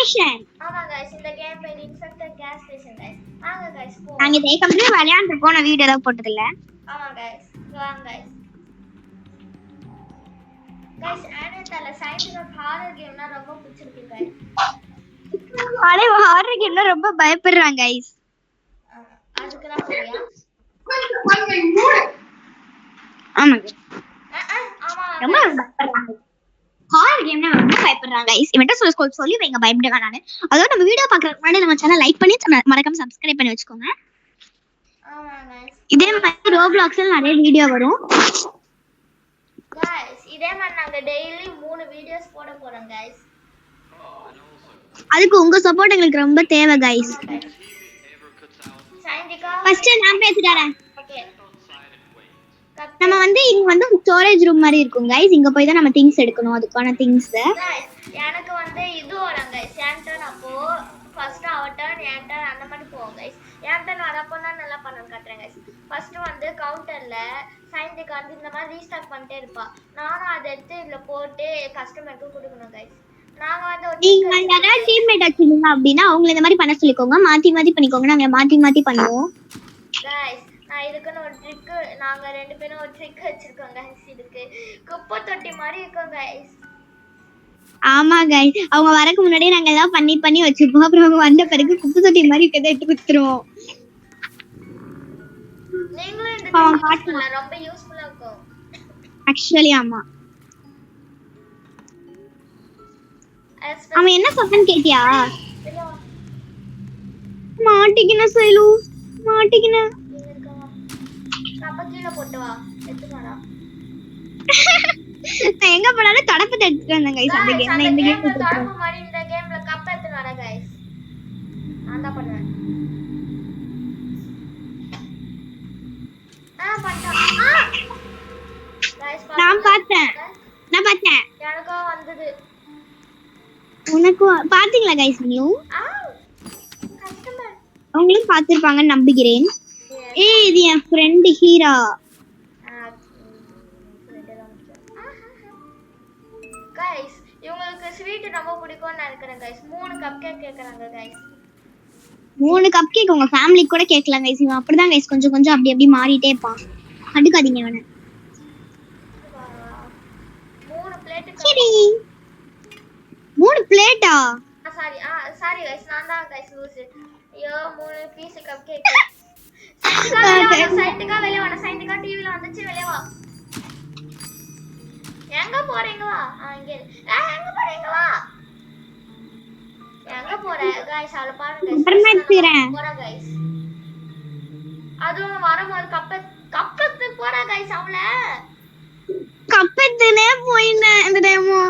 Station. ஆமா guys இந்த game பேர் இன்ஃபெக்டட் கேஸ் ஸ்டேஷன் गाइस. வாங்க गाइस போ. நாங்க இதே கம்பெனி விளையாண்டு போன வீடியோ ஏதாவது போட்டது இல்ல. ஆமா गाइस வாங்க गाइस. गाइस ஆனதால சைன்டிஃபிக் ஹாரர் கேம்னா ரொம்ப பிடிச்சிருக்கு गाइस. அடே ஹாரர் கேம்னா ரொம்ப பயப்படுறாங்க गाइस. அதுக்கு தான் போறியா? ஆமா ஆமா ரொம்ப பயப்படுறாங்க. ஹாரர் கேம்னா ரொம்ப பயப்படுறாங்க गाइस. இவன்ட்ட சொல்லி வைங்க பயப்படுங்க நானு. அதோட நம்ம வீடியோ பார்க்கறதுக்கு முன்னாடி நம்ம சேனலை லைக் பண்ணி மறக்காம Subscribe பண்ணி வச்சுக்கோங்க. ஆமா गाइस. இதே மாதிரி Robloxல நிறைய வீடியோ வரும். गाइस இதே மாதிரி நாங்க டெய்லி 3 வீடியோஸ் போட போறோம் गाइस. அதுக்கு உங்க சப்போர்ட் எங்களுக்கு ரொம்ப தேவை गाइस. சைன்டிகா ஃபர்ஸ்ட் நான் பேசிட்டறேன். ஓகே. நம்ம இங்க ஸ்டோரேஜ் ரூம் மாதிரி இருக்கும் गाइस. இங்க போய் தான் நம்ம திங்ஸ் எடுக்கணும். அதுக்கான திங்ஸ் गाइस எனக்கு இது வரும் गाइस. என் டர்ன் அப்போ ஃபர்ஸ்ட் அவர் டர்ன் என் டர்ன் அந்த மாதிரி போகும் गाइस. என் டர்ன் வரப்போ நான் நல்லா பண்ணனும் காட்றேன் गाइस. ஃபர்ஸ்ட் கவுண்டர்ல சைன்டிகா இந்த மாதிரி ரீஸ்டார்ட் பண்ணிட்டே இருப்பா. நானும் அதை எடுத்து இதுல போட்டு கஸ்டமருக்கு கொடுக்கணும் गाइस. நாங்க நீங்க யாராவது டீம்மேட் வச்சிருந்தீங்க அப்படினா அவங்கள இந்த மாதிரி பண்ண சொல்லிக்கோங்க. மாத்தி மாத்தி பண்ணிக்கோங்க. நாங்க மாத்தி மாத்தி பண்ணுவோம் गाइस. நான் இதுக்குன்னு ஒரு ட்ரிக் நாங்க ரெண்டு பேரும் ஒரு ட்ரிக் வச்சிருக்கோம் गाइस. இதுக்கு குப்பை தொட்டி மாதிரி இருக்கும் गाइस. ஆமா गाइस. அவங்க வரக்கு முன்னாடியே நாங்க எல்லாம் பண்ணி வச்சிருப்போம். அப்புறம் அவங்க வந்த பிறகு குப்பை தொட்டி மாதிரி இருக்கதை எடுத்து குத்துறோம். நீங்களும் இந்த ட்ரிக் ரொம்ப யூஸ்ஃபுல்லா இருக்கும் एक्चुअली. ஆமா அவன் என்ன சொன்னான்னு கேட்டியா? மாட்டிக்கின சைலு மாட்டிக்கின. கப்ப கீழ போட்டு வா. எடுத்துவாடா. நான் எங்க போனாலும் தடப்பத்தை எடுத்துட்டு வந்தேன் गाइस. அந்த கேம்ல இந்த கேம் தடப்பு மாதிரி இந்த கேம்ல கப்ப எடுத்து வர गाइस. நான் தான் பண்ணுவேன். பண்ணா. गाइस நான் பார்த்தேன். எனக்கு வந்தது. உனக்கு பாத்தீங்களா गाइस நீயும்? கஸ்டமர் அவங்களும் பாத்திருப்பாங்கன்னு நம்புகிறேன். ஏய் இது என் ஃப்ரெண்ட் ஹீரா. गाइस இவங்களுக்கு ஸ்வீட் ரொம்ப பிடிக்கும்னு நினைக்கிறேன் गाइस. 3 கப் கேக் கேக்குறாங்க गाइस. 3 கப் கேக் உங்க ஃபேமிலிக்கு கூட கேக்கலாம் गाइस. இவன் அப்படிதான் गाइस கொஞ்சம் கொஞ்சம் அப்படி மாறிட்டே இருப்பான். அடிக்காதீங்க அவனை. 3 பிளேட் சரி 3 பிளேட்டா? Sorry guys. நான் தான் गाइस லூஸ். ஐயோ 3 பீஸ் கப் கேக். சைன்டிகா வெளிய வா. சைன்டிகா டிவில வந்துச்சு வெளிய வா. எங்க போறீங்க வா. இங்க எங்க போறீங்க வா. எங்க போற गाइस? அவள பாருங்க गाइस. போறா गाइस. அதுவும் வரும்போது கப்பத்து போறா गाइस. அவள கப்பத்துனே போயினா இந்த டேமோ.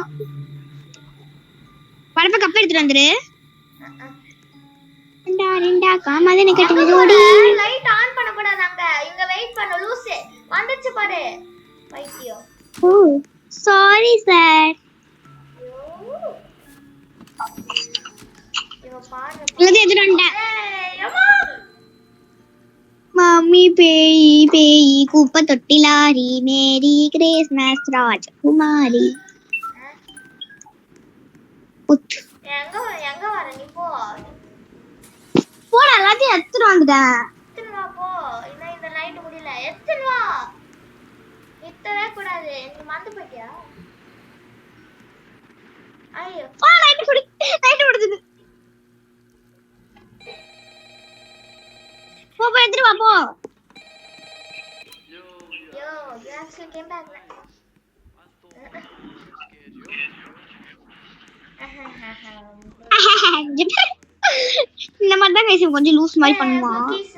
வரப்ப கப் எடுத்துட்டு வந்துரு. ரெண்டா காமாதேன கட்டி ஜோடி. லைட் ஆன் பண்ண கூடாதாங்க. இங்க வெயிட் பண்ணு லூஸ். வந்துச்சு பாரு. பைத்தியம். ஓ சாரி சார். இவ பாரு. இது எடுத்துட்டு வந்துட்டேன். அம்மா மம்மி பேய் குப்பை தொட்டிலாரி மேரி கிறிஸ்மஸ் ராஜகுமாரி. எங்க வர நீ போ. போடா எல்லாத்தையும் எடுத்துட்டு வந்துட்டேன். எடுத்துட்டு வா போ. இன்னும் இந்த லைட் முடியல. எடுத்துட்டு வா. நித்தவே கூடாது. நீ மறந்து போயிட்டியா? ஐயோ லைட் முடிஞ்சது. போ எடுத்துட்டு வா போ. யோ you actually came back. இந்த மாதிரி தான் गाइस கொஞ்சம் லூஸ் மாதிரி பண்ணுவான். गाइस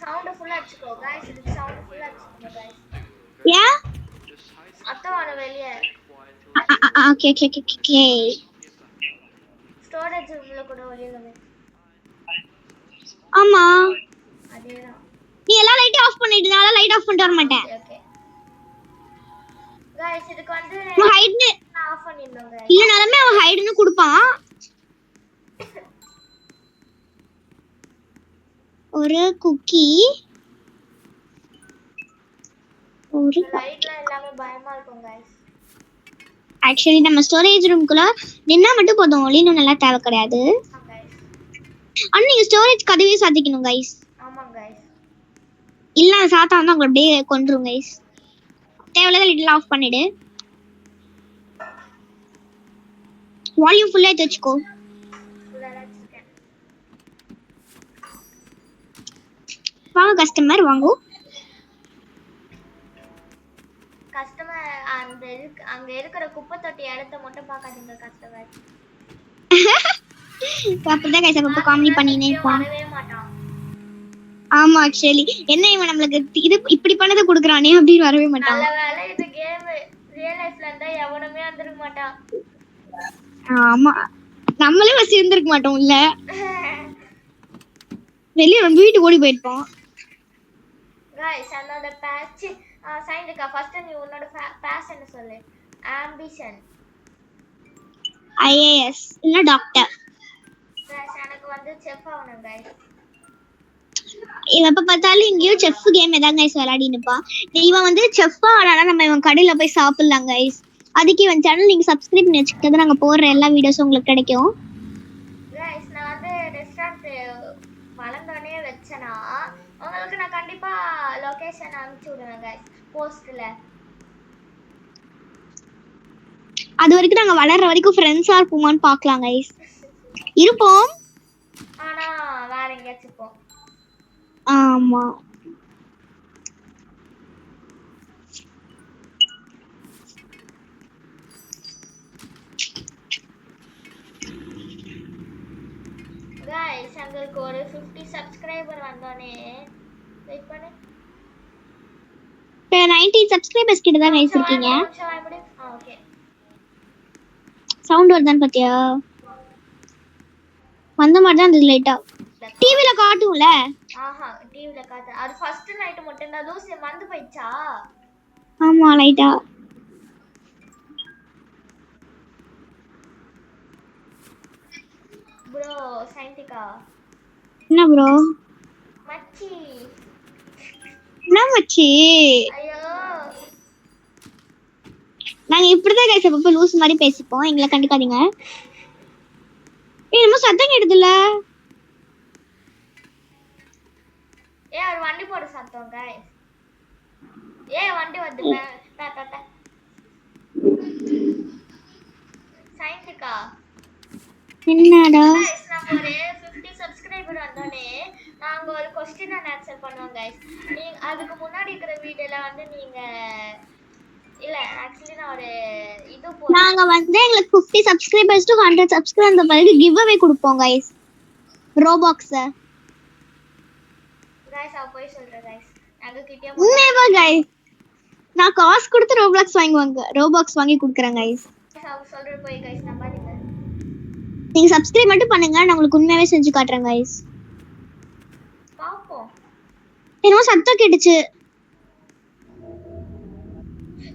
சவுண்ட் ஃபுல்லா அடிச்சுக்கோ गाइस. இது சவுண்ட் ஃபுல்லா அடிச்சுக்கோ गाइस. யா அத்த வர வெளிய. ஓகே ஸ்டோரேஜ் ரூம்ல கூட வெளிய வந்து. ஆமா அதேதான். நீ எல்லா லைட்டையும் ஆஃப் பண்ணிட்டு நான் லைட் ஆஃப் பண்ணிட்டு வர மாட்டேன். ஓகே गाइस இதுக்கு நான் ஹைட்னு ஆஃப் பண்ணிடணும் गाइस. இல்லனாலுமே அவன் ஹைட்னு கொடுப்பான். ஒரு குக்கி, ஒரு லைட்ல எல்லாமே பயமா இருக்கும் गाइस. ஆக்சுவலி நம்ம ஸ்டோரேஜ் ரூம்குள்ள நின்னா மட்டும் போதும், ஒளினும் நல்லா தேவை கிடையாது. गाइस. ஆனா நீங்க ஸ்டோரேஜ் கதவே சாத்திக்கணும் गाइस. ஆமா गाइस. இல்ல சாத்தா வந்து உங்களை அப்படியே கொன்றும் गाइस. தேவையில்லாத லைட் ஆஃப் பண்ணிடு. வால்யூம் ஃபுல்லா ஏத்திச்சுக்கோ. வாங்க கஸ்டமர் வாங்க. கஸ்டமர் அங்க இருக்கிற குப்பை தொட்டி இடத்த மட்டும் பார்க்காதீங்க கஸ்டமர். அப்படிதான் गाइस அப்பப்ப காமெடி பண்ணினே இருப்பான். வரவே மாட்டான். ஆமா ஆக்சுவலி என்ன இவன் நம்மளுக்கு இது இப்படி பண்ணத குடுக்குறானே அப்படின்னு வரவே மாட்டான். நல்ல வேளை இது கேம் ரியல் லைஃப்ல இருந்தா எவனுமே வந்திருக்க மாட்டான். ஆமா நம்மளே வச்சு இருந்திருக்க மாட்டோம் இல்ல. வெளியே நம்ம வீட்டுக்கு ஓடி போயிருப்போம். गाइस என்னோட பேட்ச் சைன்டுக்கா ஃபர்ஸ்ட் நீ உன்னோட பேஷ் என்ன சொல்லு. ஆம்பிஷன். ஐஏஎஸ் இல்ல டாக்டர். गाइस எனக்கு வந்து செஃப் ஆகணும் गाइस. இவன் எப்ப பார்த்தாலும் இங்கேயும் செஃப் கேம் ஏதாவது गाइस விளையாடி நிப்பான். இவன் வந்து செஃப்பா ஆனாலும் நம்ம இவன் கடையில போய் சாப்பிடலாம் गाइस. அதுக்கு இவன் சேனல் நீங்க சப்ஸ்கிரைப் பண்ணி வச்சுக்கிட்டா நாங்க போடுற எல்லா வீடியோஸும் உங்களுக்கு கிடைக்கும். गाइस நான் வந்து ரெஸ்டாரண்ட் வளர்ந்தோனே வெச்சனா உங்களுக்கு நான் கண்டிப்பா லொகேஷன் அனுப்பிச்சு விடுவேன் गाइस போஸ்ட்ல. அது வரைக்கும் நாங்க வளர்ற வரைக்கும் ஃப்ரெண்ட்ஸா இருப்போமான்னு பார்க்கலாம் गाइस. இருப்போம் ஆனா வேற எங்கேயாச்சும் போ. ஆமா गाइस எங்களுக்கு ஒரு 50 சப்ஸ்கிரைபர் வந்தோனே வெயிட் பண்ணு. இப்போ 90 சப்ஸ்கிரைபர்ஸ் கிட்ட தான் गाइस இருக்கீங்க. ஓகே சவுண்ட் வருதான்னு பாத்தியா? வந்த மாதிரி தான் இருந்தது லைட்டா. டிவில காட்டும்ல. ஆஹா டிவில காட்டு. அது ஃபர்ஸ்ட் நைட் மட்டும் தான் தூசி வந்து போயிச்சா? ஆமா லைட்டா. ப்ரோ சைன்டிகா. என்ன ப்ரோ? மச்சி. என்ன மச்சி? ஐயோ நாங்க இப்படிதான் गाइस அப்பப்ப லூஸ் மாதிரி பேசிப்போம், எங்களை கண்டுக்காதீங்க. ஏய் நம்ம சத்தம் கேடுதுல. ஏய் ஒரு வண்டி போற சத்தம் गाइस. ஏய் வண்டி வந்து டா டா டா. சைன்டிகா என்னடா? गाइस நம்ம ஒரு 50 சப்ஸ்கிரைபர் வந்தோனே நாங்க ஒரு क्वेश्चन அண்ட் ஆன்சர் பண்ணுவோம் गाइस. நீங்க அதுக்கு முன்னாடி இருக்கிற வீடியோல வந்து நீங்க இல்ல एक्चुअली நான் ஒரு இது போறேன். நாங்க வந்து எங்களுக்கு 50 சப்ஸ்கிரைபர்ஸ் டு 100 சப்ஸ்கிரைபர் அந்த பிறகு கிவ் அவே கொடுப்போம் गाइस. ரோபாக்ஸ் गाइस அவ போய் சொல்றேன் गाइस. நாங்க கிட்டே உண்மையா गाइस நான் காசு கொடுத்து ரோபாக்ஸ் வாங்கி கொடுக்குறேன் गाइस. அவ சொல்ற போய் गाइस நம்பாதீங்க. நீங்க சப்ஸ்கிரைப் மட்டும் பண்ணுங்க, நான் உங்களுக்கு உண்மையாவே செஞ்சு காட்டுறேன் गाइस. பாப்போம். என்னமோ சத்தம் கேட்டுச்சு.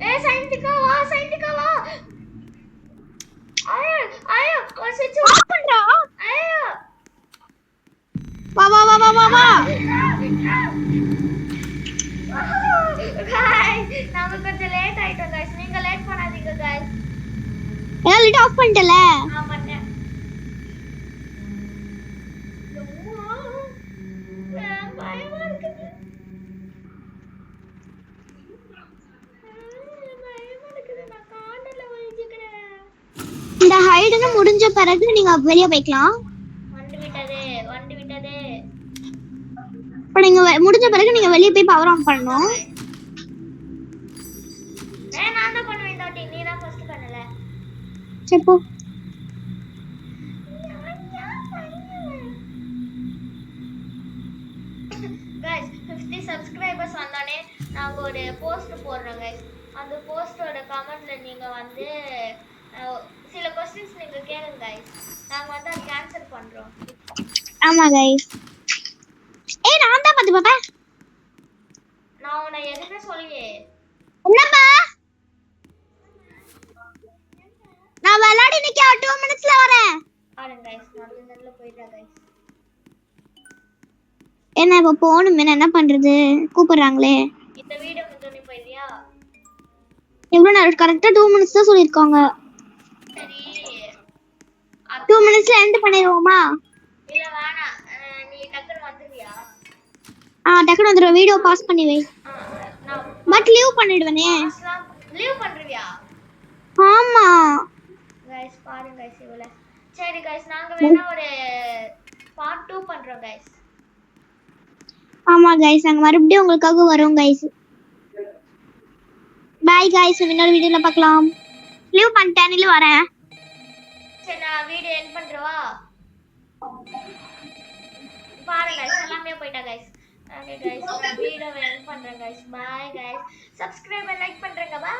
ஏய் சைன்டிகா வா சைன்டிகா வா. ஐயோ ஐயோ ஒரு ஸ்விட்ச் ஆஃப் பண்றா. ஐயோ வா வா வா வா வா வா. गाइस நாம கொஞ்சம் லேட் ஆயிட்டோம் गाइस. நீங்க லேட் பண்ணாதீங்க गाइस. ஏன் லைட் ஆஃப் பண்ணிட்டல? நான் பண்ணேன். பயமா இருக்குது. பயமா இருக்குது. நான் காண்டல ஒளிஞ்சிக்கிறேன். இந்த ஹைடுன்னு முடிஞ்ச பிறகு நீங்க வெளிய போய்க்கலாம். வண்டி விட்டதே வண்டி விட்டதே. இப்போ நீங்க முடிஞ்ச பிறகு நீங்க வெளிய போய் பவர் ஆன் பண்ணனும். நான் தான் பண்ணுவேன் டாடி. நீ தான் ஃபர்ஸ்ட் பண்ணல. சரி போ. गाइस 50 சப்ஸ்கிரைபர்ஸ் வந்தானே நாங்க ஒரு போஸ்ட் போடுறோம் गाइस. அந்த போஸ்டோட கமெண்ட்ல நீங்க வந்து சில क्वेश्चंस நீங்க கேளுங்க गाइस. நாங்க வந்து அதை ஆன்சர் பண்றோம். ஆமா गाइस. ஏய் நான் தான் பாத்து பாப்பா. நான் உன்னை எதுமே சொல்லியே. என்னப்பா? நான் விளையாடி நிக்க 2 மினிட்ஸ்ல வரேன். பாருங்க गाइस நல்ல போயிட்டா गाइस. என்ன இப்ப போகணுமே நான் என்ன பண்றது கூப்பிடுறாங்களே இந்த வீடியோ முடிஞ்சோடனே போயிடுறியா? எவ்வளவு நேரம் கரெக்டா 2 மினிட்ஸ் தான் சொல்லிருக்காங்க சரி 2 மினிட்ஸ்ல எண்ட் பண்ணிடுவோமா இல்ல வேணாம். நீ டக்குனு வந்துருவியா? டக்குனு வந்துடும் வீடியோ பாஸ் பண்ணி வை நான் பட் லீவ் பண்ணிடுவேனே பாஸ்லாம் லீவ் பண்றியா? ஆமா கைஸ் பாருங்க கைஸ் இவ்வளவு. சரி கைஸ் நாங்க வேணா ஒரு பார்ட் 2 பண்றோம் கைஸ். ஆமா கைஸ் நாங்க மறுபடியும் உங்களுக்காக வரோம் கைஸ் பாய் கைஸ் இன்னொரு வீடியோல பார்க்கலாம் லீவ் பண்ணிட்டேன் நில்லு வரேன் சரி நான் வீடியோ எண்ட் பண்றவா? பாருங்க கைஸ் எல்லாமே போய்ட்டா கைஸ். ஓகே கைஸ் நான் வீடியோ எண்ட் பண்றேன் guys. Bye guys. Subscribe and like பண்றேங்க. பை.